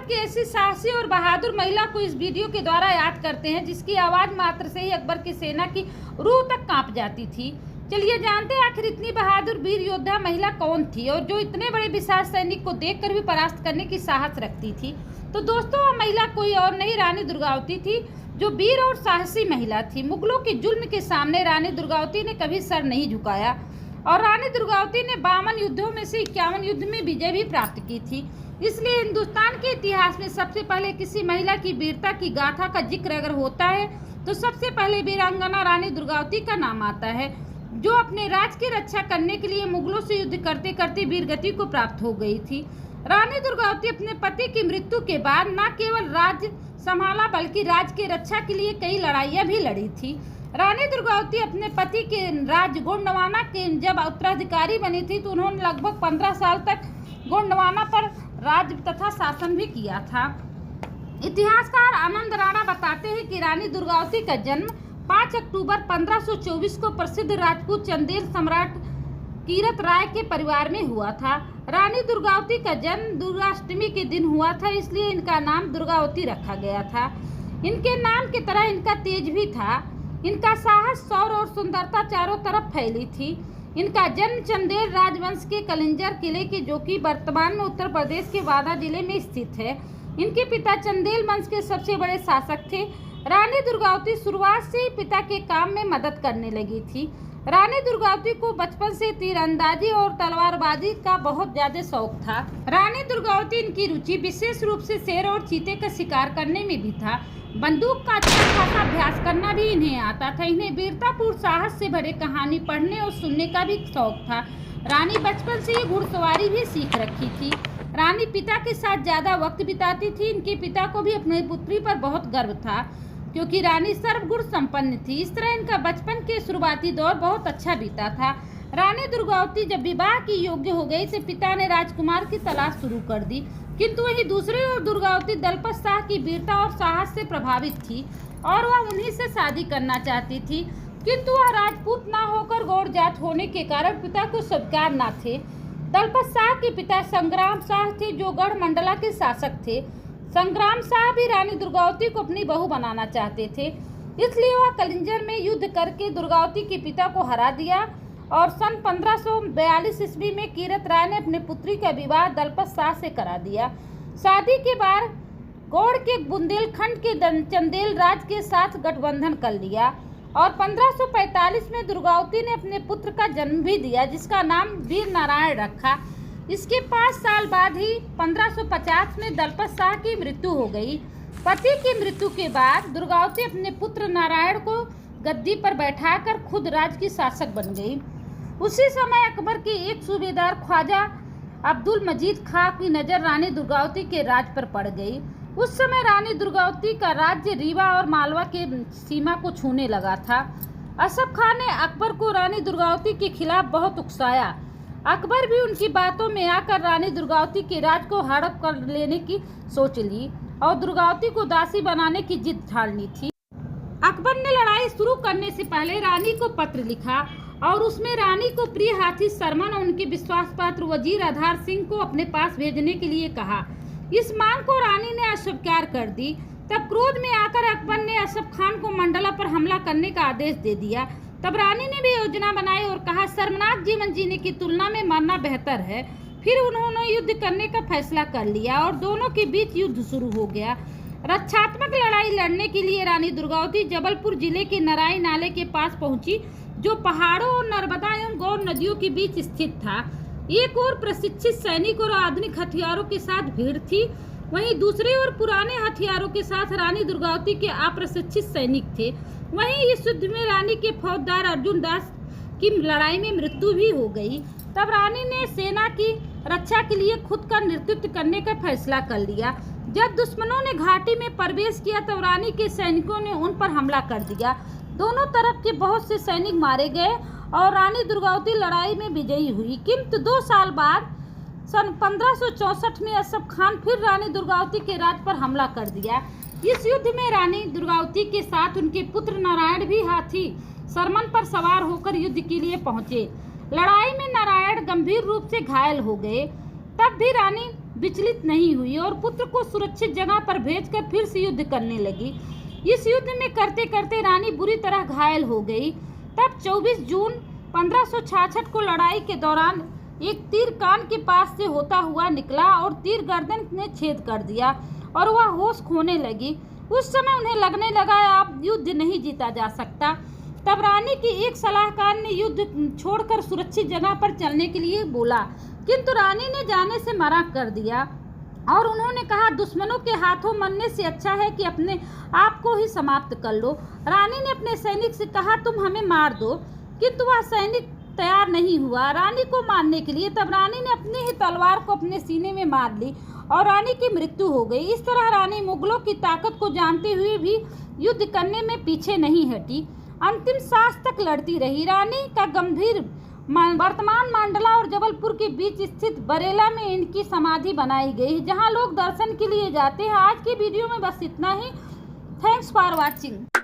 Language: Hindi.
की ऐसी साहसी और बहादुर महिला को इस वीडियो के द्वारा याद करते हैं जिसकी आवाज मात्र से ही अकबर की सेना की रूह तक कांप जाती थी। चलिए जानते हैं आखिर इतनी बहादुर वीर योद्धा महिला कौन थी और जो इतने बड़े विशाल सैनिक को देखकर भी परास्त करने की साहस रखती थी। तो दोस्तों, वह महिला कोई और नहीं, रानी दुर्गावती थी, जो वीर और साहसी महिला थी। मुगलों के जुल्म के सामने रानी दुर्गावती ने कभी सर नहीं झुकाया और रानी दुर्गावती ने 52 युद्धों में से 51 युद्ध में विजय भी प्राप्त की थी। इसलिए हिंदुस्तान के इतिहास में सबसे पहले किसी महिला की वीरता की गाथा का जिक्र अगर होता है तो सबसे पहले वीरांगना रानी दुर्गावती का नाम आता है, जो अपने राज की रक्षा करने के लिए मुगलों से युद्ध करते करते वीरगति को प्राप्त हो गई थी। रानी दुर्गावती अपने पति की मृत्यु के बाद न केवल राज्य संभाला बल्कि राज्य की रक्षा के लिए कई लड़ाइयां भी लड़ी थी। रानी दुर्गावती अपने पति के राज्य गोंडवाना के जब उत्तराधिकारी बनी थी तो उन्होंने लगभग 15 साल तक गोंडवाना पर राज्य तथा शासन भी किया था। इतिहासकार आनंद राणा बताते हैं कि रानी दुर्गावती का जन्म 5 अक्टूबर 1524 को प्रसिद्ध राजपूत चंदेल सम्राट कीरत राय के परिवार में हुआ था। रानी दुर्गावती का जन्म दुर्गाष्टमी के दिन हुआ था, इसलिए इनका नाम दुर्गावती रखा गया था। इनके नाम की तरह इनका तेज भी था। इनका साहस, शौर्य और सुंदरता चारों तरफ फैली थी। इनका जन्म चंदेल राजवंश के कलिंजर किले के, जो कि वर्तमान में उत्तर प्रदेश के वादा जिले में स्थित है। इनके पिता चंदेल वंश के सबसे बड़े शासक थे। रानी दुर्गावती शुरुआत से ही पिता के काम में मदद करने लगी थी। रानी दुर्गावती को बचपन से तीरंदाजी और तलवारबाजी का बहुत ज्यादा शौक था। रानी दुर्गावती इनकी रुचि विशेष रूप से शेर और चीते का शिकार करने में भी था। बंदूक का अच्छा खासा अभ्यास करना भी इन्हें आता था। इन्हें वीरतापूर्ण साहस से भरे कहानी पढ़ने और सुनने का भी शौक था। रानी बचपन से ही घुड़सवारी भी सीख रखी थी। रानी पिता के साथ ज्यादा वक्त बिताती थी। इनके पिता को भी अपनी पुत्री पर बहुत गर्व था क्योंकि रानी सर्वगुण संपन्न थी। इस तरह इनका बचपन के शुरुआती दौर बहुत अच्छा बीता था। रानी दुर्गावती जब विवाह की योग्य हो गई तो पिता ने राजकुमार की तलाश शुरू कर दी, किंतु वहीं दूसरी ओर दुर्गावती दलपत शाह की वीरता और साहस से प्रभावित थी और वह उन्हीं से शादी करना चाहती थी, किंतु वह राजपूत न होकर गौड़ जात होने के कारण पिता को स्वीकार न थे। दलपत शाह के पिता संग्राम शाह थे, जो गढ़ मंडला के शासक थे। संग्राम शाह भी रानी दुर्गावती को अपनी बहू बनाना चाहते थे, इसलिए वह कलिंजर में युद्ध करके दुर्गावती के पिता को हरा दिया और सन 1542 ईस्वी में कीरत राय ने अपनी पुत्री का विवाह दलपत शाह से करा दिया। शादी के बाद गौड़ के बुंदेलखंड के चंदेल राज के साथ गठबंधन कर लिया और 1545 में दुर्गावती ने अपने पुत्र का जन्म भी दिया, जिसका नाम वीर नारायण रखा। इसके 5 साल बाद ही 1550 में दलपत शाह की मृत्यु हो गई। पति की मृत्यु के बाद दुर्गावती अपने पुत्र नारायण को गद्दी पर बैठाकर खुद राज्य की शासक बन गई। उसी समय अकबर के एक सूबेदार ख्वाजा अब्दुल मजीद खां की नज़र रानी दुर्गावती के राज पर पड़ गई। उस समय रानी दुर्गावती का राज्य रीवा और मालवा के सीमा को छूने लगा था। असफ खां ने अकबर को रानी दुर्गावती के खिलाफ बहुत उकसाया। अकबर भी उनकी बातों में आकर रानी दुर्गावती के राज को हड़प कर लेने की सोच ली और दुर्गावती को दासी बनाने की जिद ठान ली थी। अकबर ने लड़ाई शुरू करने से पहले रानी को पत्र लिखा और उसमें रानी को प्रिय हाथी सरमन और उनके विश्वास पात्र वजीर आधार सिंह को अपने पास भेजने के लिए कहा। इस मांग को रानी ने अस्वीकार कर दी। तब क्रोध में आकर अकबर ने असफ खान को मंडला पर हमला करने का आदेश दे दिया। तब रानी ने भी योजना बनाई और कहा, शर्मनाक जीवन जीने की तुलना में मरना बेहतर है। फिर उन्होंने युद्ध करने का फैसला कर लिया और दोनों के बीच युद्ध शुरू हो गया। रक्षात्मक लड़ाई लड़ने के लिए रानी दुर्गावती जबलपुर जिले के नराई नाले के पास पहुंची, जो पहाड़ों और नर्मदा एवं गौर नदियों के बीच स्थित था। एक ओर प्रशिक्षित सैनिक और आधुनिक हथियारों के साथ भीड़ थी, वहीं दूसरी ओर पुराने हथियारों के साथ रानी दुर्गावती के अप्रशिक्षित सैनिक थे। वहीं इस युद्ध में रानी के फौजदार अर्जुन दास की लड़ाई में मृत्यु भी हो गई। तब रानी ने सेना की रक्षा के लिए खुद का नेतृत्व करने का फैसला कर लिया। जब दुश्मनों ने घाटी में प्रवेश किया तब रानी के सैनिकों ने उन पर हमला कर दिया। दोनों तरफ के बहुत से सैनिक मारे गए और रानी दुर्गावती लड़ाई में विजयी हुई। किंतु 2 साल बाद सन 1564 में असफ खान फिर रानी दुर्गावती के राज पर हमला कर दिया। इस युद्ध में रानी दुर्गावती के साथ उनके पुत्र नारायण भी हाथी सरमन पर सवार होकर युद्ध के लिए पहुंचे। लड़ाई में नारायण गंभीर रूप से घायल हो गए। तब भी रानी विचलित नहीं हुई और पुत्र को सुरक्षित जगह पर भेजकर फिर से युद्ध करने लगी। इस युद्ध में करते करते रानी बुरी तरह घायल हो गई। तब 24 जून 1566 को लड़ाई के दौरान एक तीर कान के पास से होता हुआ निकला और तीर गर्दन में छेद कर दिया और वह होश खोने लगी। उस समय उन्हें लगने लगा अब युद्ध नहीं जीता जा सकता। तब रानी की एक सलाहकार ने युद्ध छोड़कर सुरक्षित जगह पर चलने के लिए बोला, किंतु रानी ने जाने से मना कर दिया और उन्होंने कहा, दुश्मनों के हाथों मरने से अच्छा है कि अपने आप को ही समाप्त कर लो। रानी ने अपने सैनिक से कहा, तुम हमें मार दो, किंतु वह सैनिक तैयार नहीं हुआ रानी को मारने के लिए। तब रानी ने अपनी ही तलवार को अपने सीने में मार ली और रानी की मृत्यु हो गई। इस तरह रानी मुगलों की ताकत को जानते हुए भी युद्ध करने में पीछे नहीं हटी, अंतिम सांस तक लड़ती रही। रानी का गंभीर वर्तमान मांडला और जबलपुर के बीच स्थित बरेला में इनकी समाधि बनाई गई, जहां लोग दर्शन के लिए जाते हैं। आज की वीडियो में बस इतना ही। Thanks for watching.